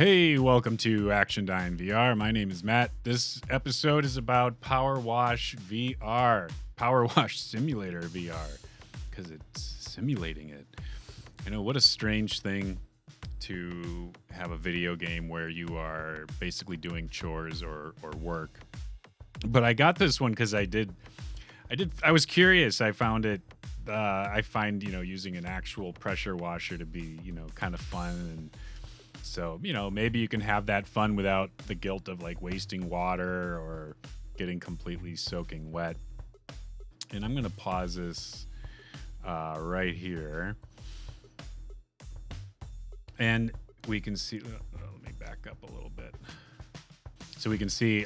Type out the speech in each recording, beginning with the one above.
Hey, welcome to Action Dying VR. My name is Matt. This episode is about Power Wash VR, Power Wash Simulator VR, because it's simulating it. I know, what a strange thing to have a video game where you are basically doing chores or work. But I got this one because I was curious. I found it. I find using an actual pressure washer to be kind of fun, and so maybe you can have that fun without the guilt of like wasting water or getting completely soaking wet. And I'm gonna pause this right here, and we can see. Let me back up a little bit so we can see.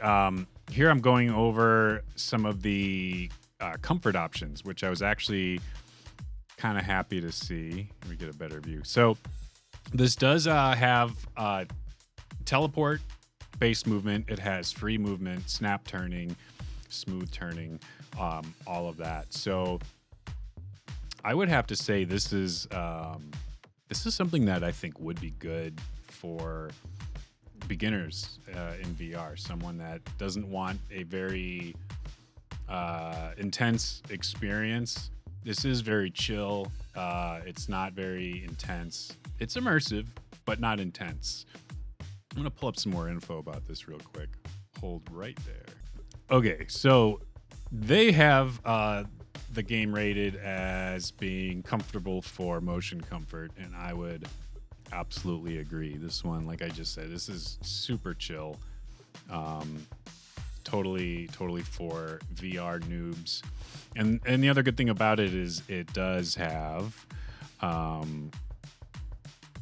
Here I'm going over some of the comfort options, which I was actually kind of happy to see. Let me get a better view. So this does have teleport based movement. It has free movement, snap turning, smooth turning, all of that. So I would have to say this is something that I think would be good for beginners in VR. Someone that doesn't want a very intense experience. This is very chill. It's not very intense. It's immersive, but not intense. I'm going to pull up some more info about this real quick. Hold right there. Okay, so they have the game rated as being comfortable for motion comfort, and I would absolutely agree. This one, like I just said, this is super chill. Totally for VR noobs. And the other good thing about it is it does have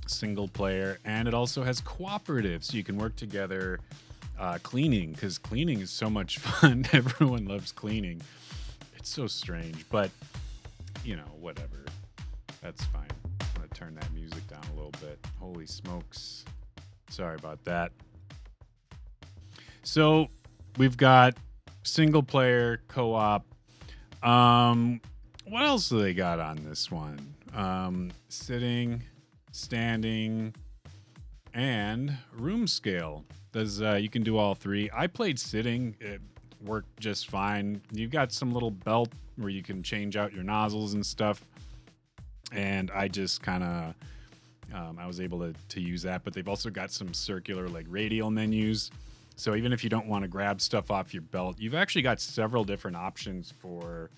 single player, and it also has cooperative, so you can work together cleaning, because cleaning is so much fun. Everyone loves cleaning. It's so strange, but whatever. That's fine. I'm gonna turn that music down a little bit. Holy smokes. Sorry about that. So we've got single player, co-op. What else do they got on this one? Sitting, standing, and room scale. You can do all three. I played sitting. It worked just fine. You've got some little belt where you can change out your nozzles and stuff. And I just kind of, I was able to use that. But they've also got some circular, like radial menus. So even if you don't want to grab stuff off your belt, you've actually got several different options for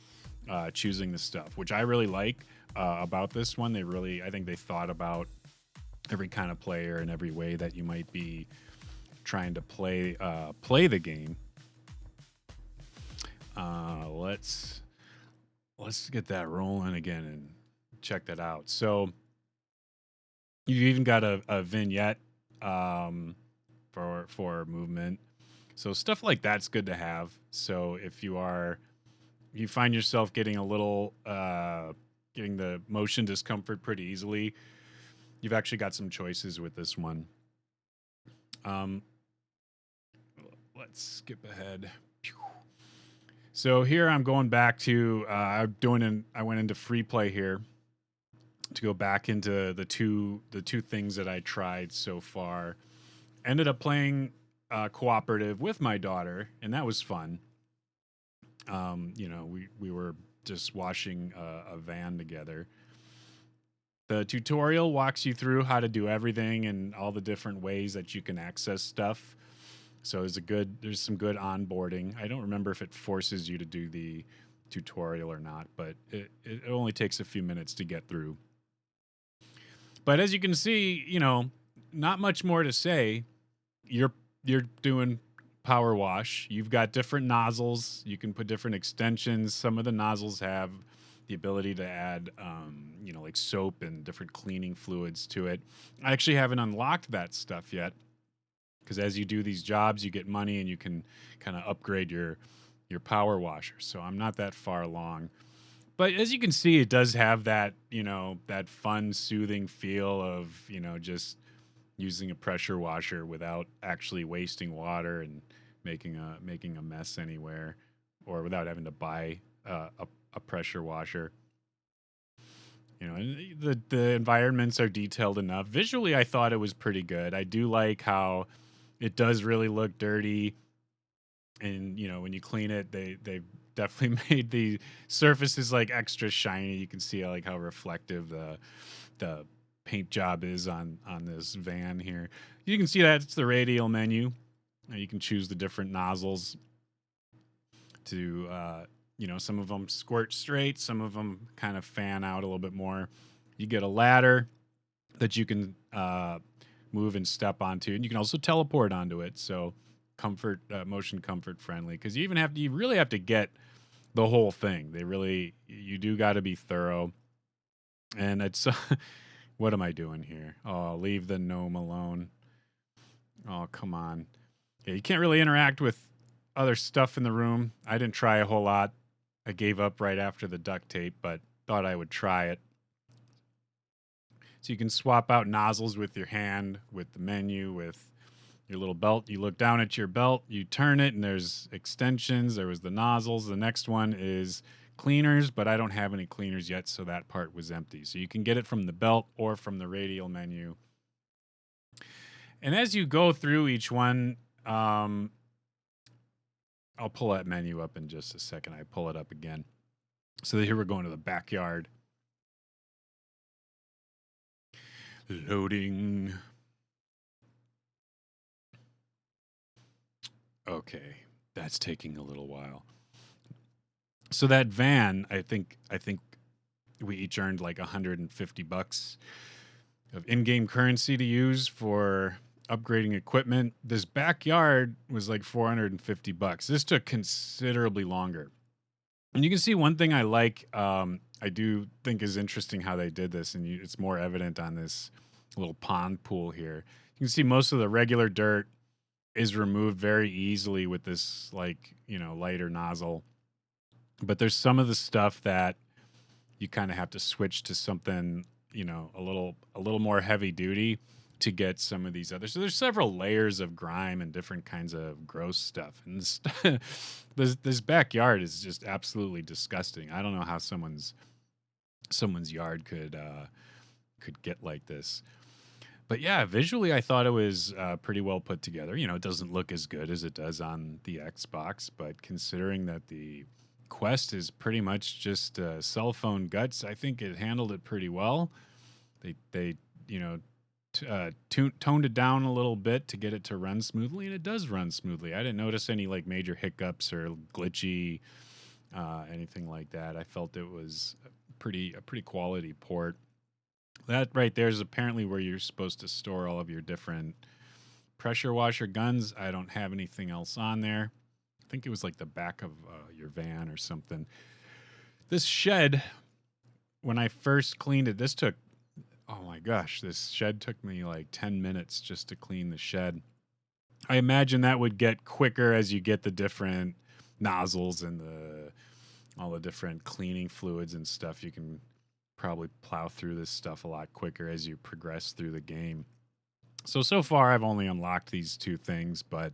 choosing the stuff, which I really like about this one. I think they thought about every kind of player and every way that you might be trying to play the game. Let's get that rolling again and check that out. So you've even got a vignette for movement. So stuff like that's good to have. So if you find yourself getting getting the motion discomfort pretty easily, you've actually got some choices with this one. Let's skip ahead. So here I'm going back to I went into free play here to go back into the two things that I tried so far. Ended up playing cooperative with my daughter, and that was fun. We were just washing a van together. The tutorial walks you through how to do everything and all the different ways that you can access stuff. So there's some good onboarding. I don't remember if it forces you to do the tutorial or not, but it only takes a few minutes to get through. But as you can see, not much more to say. You're doing power wash. You've got different nozzles. You can put different extensions. Some of the nozzles have the ability to add, like soap and different cleaning fluids to it. I actually haven't unlocked that stuff yet, because as you do these jobs, you get money and you can kind of upgrade your power washer. So I'm not that far along. But as you can see, it does have that, that fun, soothing feel of, just using a pressure washer without actually wasting water and making a mess anywhere, or without having to buy a pressure washer. You know, and the environments are detailed enough. Visually, I thought it was pretty good. I do like how it does really look dirty, and you know, when you clean it, they definitely made the surfaces like extra shiny. You can see like how reflective the paint job is on this van here. You can see that it's the radial menu. You can choose the different nozzles to you know, some of them squirt straight, some of them kind of fan out a little bit more. You get a ladder that you can move and step onto, and you can also teleport onto it. So comfort, motion comfort friendly, because you really have to get the whole thing. You do got to be thorough. And it's what am I doing here? Oh, leave the gnome alone. Oh, come on. Yeah, you can't really interact with other stuff in the room. I didn't try a whole lot. I gave up right after the duct tape, but thought I would try it. So you can swap out nozzles with your hand, with the menu, with your little belt. You look down at your belt, you turn it, and there's extensions. There was the nozzles. The next one is cleaners, but I don't have any cleaners yet, so that part was empty. So you can get it from the belt or from the radial menu. And as you go through each one, I'll pull that menu up in just a second. I pull it up again. So here we're going to the backyard. Loading. Okay, that's taking a little while. So that van, I think we each earned like $150 of in-game currency to use for upgrading equipment. This backyard was like $450. This took considerably longer. And you can see one thing I like, I do think is interesting how they did this, and it's more evident on this little pond pool here. You can see most of the regular dirt is removed very easily with this, like, you know, lighter nozzle. But there's some of the stuff that you kind of have to switch to something, you know, a little more heavy duty to get some of these others. So there's several layers of grime and different kinds of gross stuff. And this backyard is just absolutely disgusting. I don't know how someone's yard could get like this. But yeah, visually, I thought it was pretty well put together. You know, it doesn't look as good as it does on the Xbox, but considering that the Quest is pretty much just cell phone guts, I think it handled it pretty well. They you know, toned it down a little bit to get it to run smoothly, and it does run smoothly. I didn't notice any like major hiccups or glitchy anything like that. I felt it was a pretty quality port. That right there is apparently where you're supposed to store all of your different pressure washer guns. I don't have anything else on there. I think it was like the back of your van or something. This shed, when I first cleaned it, oh my gosh, this shed took me like 10 minutes just to clean the shed. I imagine that would get quicker as you get the different nozzles and all the different cleaning fluids and stuff. You can probably plow through this stuff a lot quicker as you progress through the game. So far I've only unlocked these two things, but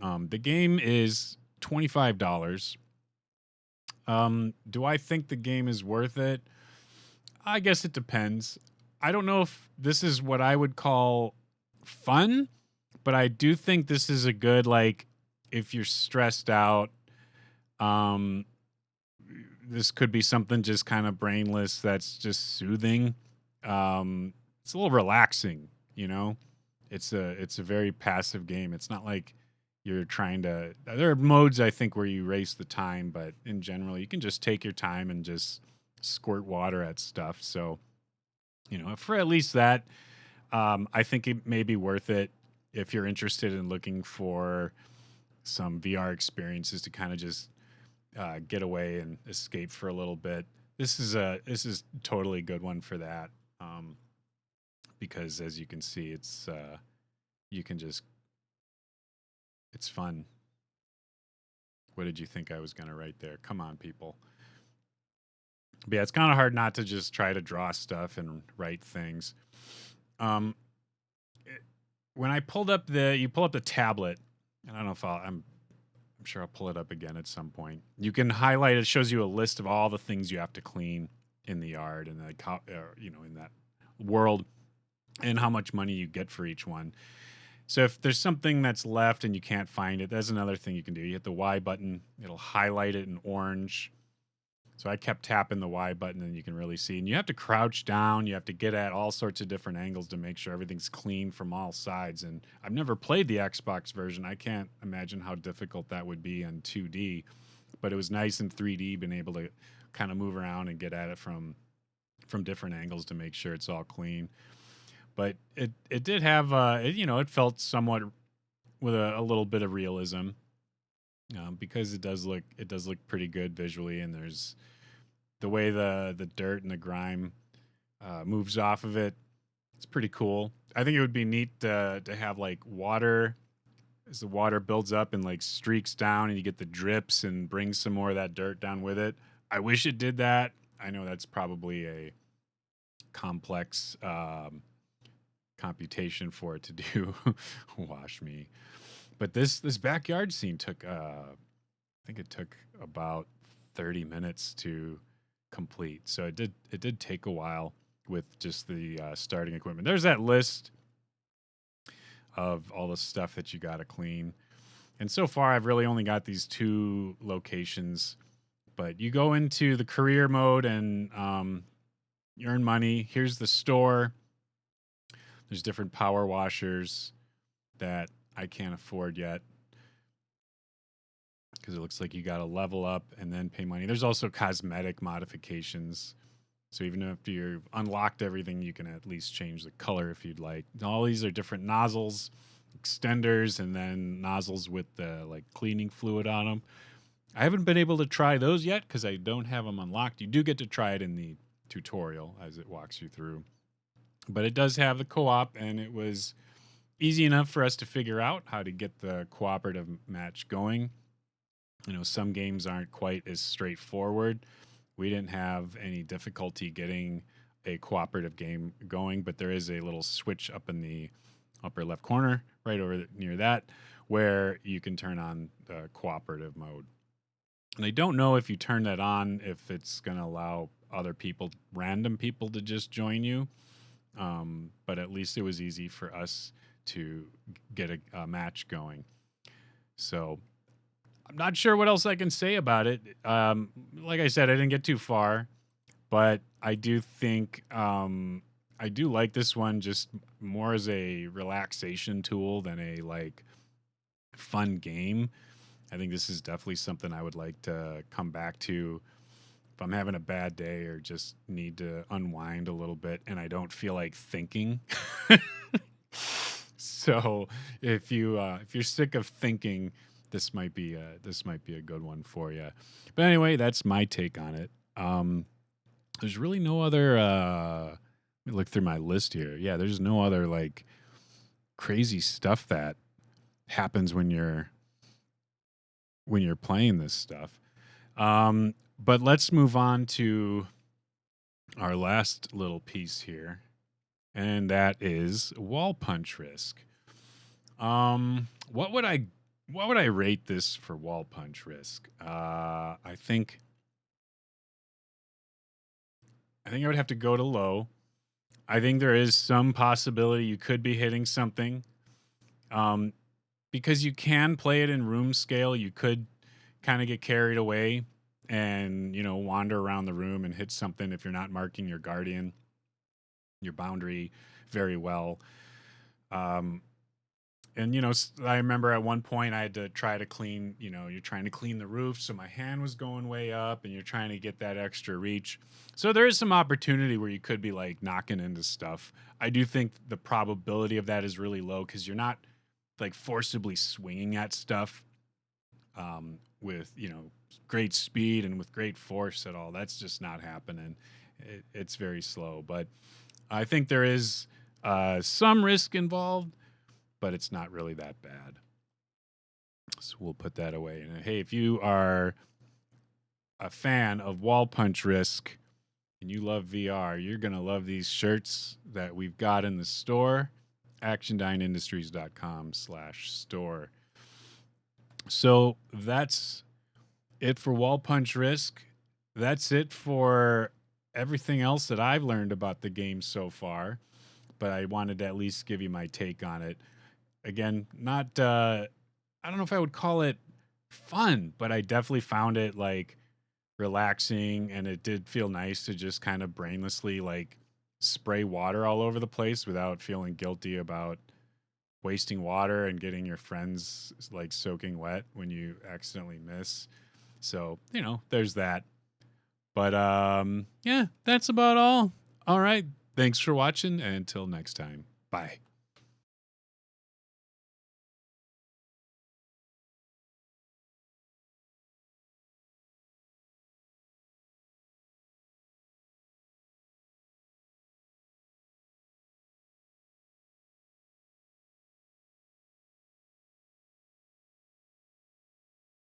the game is $25. Do I think the game is worth it? I guess it depends. I don't know if this is what I would call fun, but I do think this is a good, like, if you're stressed out, this could be something just kind of brainless that's just soothing. It's a little relaxing, you know? It's a very passive game. It's not like you're trying to. There are modes I think where you race the time, but in general, you can just take your time and just squirt water at stuff. So, you know, for at least that, I think it may be worth it if you're interested in looking for some VR experiences to kind of just get away and escape for a little bit. This is totally a good one for that. Because as you can see, it's fun. What did you think I was going to write there? Come on, people. But yeah, it's kind of hard not to just try to draw stuff and write things. When I pulled up you pull up the tablet, and I don't know if I'm sure I'll pull it up again at some point. You can highlight, it shows you a list of all the things you have to clean. in the yard and in that world, and how much money you get for each one. So if there's something that's left and you can't find it, that's another thing you can do. You hit the Y button, it'll highlight it in orange. So I kept tapping the Y button and you can really see. And you have to crouch down. You have to get at all sorts of different angles to make sure everything's clean from all sides. And I've never played the Xbox version. I can't imagine how difficult that would be in 2D. But it was nice in 3D, being able to kind of move around and get at it from different angles to make sure it's all clean. But it did have it felt somewhat with a little bit of realism, because it does look pretty good visually, and there's the way the dirt and the grime moves off of it. It's pretty cool. I think it would be neat to have like water, as the water builds up and like streaks down, and you get the drips and brings some more of that dirt down with it. I wish it did that. I know that's probably a complex computation for it to do. Wash me. But this backyard scene took I think it took about 30 minutes to complete. So it did take a while with just the starting equipment. There's that list of all the stuff that you got to clean. And so far I've really only got these 2 locations, but you go into the career mode and you earn money. Here's the store. There's different power washers that I can't afford yet, because it looks like you got to level up and then pay money. There's also cosmetic modifications. So even if you've unlocked everything, you can at least change the color if you'd like. All these are different nozzles, extenders, and then nozzles with the like cleaning fluid on them. I haven't been able to try those yet because I don't have them unlocked. You do get to try it in the tutorial as it walks you through. But it does have the co-op, and it was easy enough for us to figure out how to get the cooperative match going. Some games aren't quite as straightforward. We didn't have any difficulty getting a cooperative game going, but there is a little switch up in the upper left corner, right over near that, where you can turn on the cooperative mode. And I don't know if you turn that on, if it's going to allow other people, random people, to just join you. But at least it was easy for us to get a match going. So I'm not sure what else I can say about it. Like I said, I didn't get too far, but I do think I do like this one just more as a relaxation tool than a like fun game. I think this is definitely something I would like to come back to if I'm having a bad day or just need to unwind a little bit and I don't feel like thinking. So if you're sick of thinking, this might be a good one for you. But anyway, that's my take on it. There's really no other. Let me look through my list here. Yeah, there's no other like crazy stuff that happens when you're playing this stuff. But let's move on to our last little piece here, and that is wall punch risk. What would I rate this for wall punch risk? I think I would have to go to low. I think there is some possibility you could be hitting something. Because you can play it in room scale, you could kind of get carried away and, wander around the room and hit something if you're not marking your guardian, your boundary very well. And, I remember at one point I had to try to clean, you're trying to clean the roof. So my hand was going way up and you're trying to get that extra reach. So there is some opportunity where you could be like knocking into stuff. I do think the probability of that is really low because you're not like forcibly swinging at stuff with, great speed and with great force at all. That's just not happening. It's very slow. But I think there is some risk involved, but it's not really that bad. So we'll put that away. And hey, if you are a fan of wall punch risk and you love VR, you're going to love these shirts that we've got in the store, actiondyneindustries.com/store. So that's it for wall punch risk. That's it for everything else that I've learned about the game so far, but I wanted to at least give you my take on it. Again, not I don't know if I would call it fun, but I definitely found it like relaxing, and it did feel nice to just kind of brainlessly like spray water all over the place without feeling guilty about wasting water and getting your friends like soaking wet when you accidentally miss. So, there's that. But yeah, that's about all. All right. Thanks for watching, and until next time. Bye.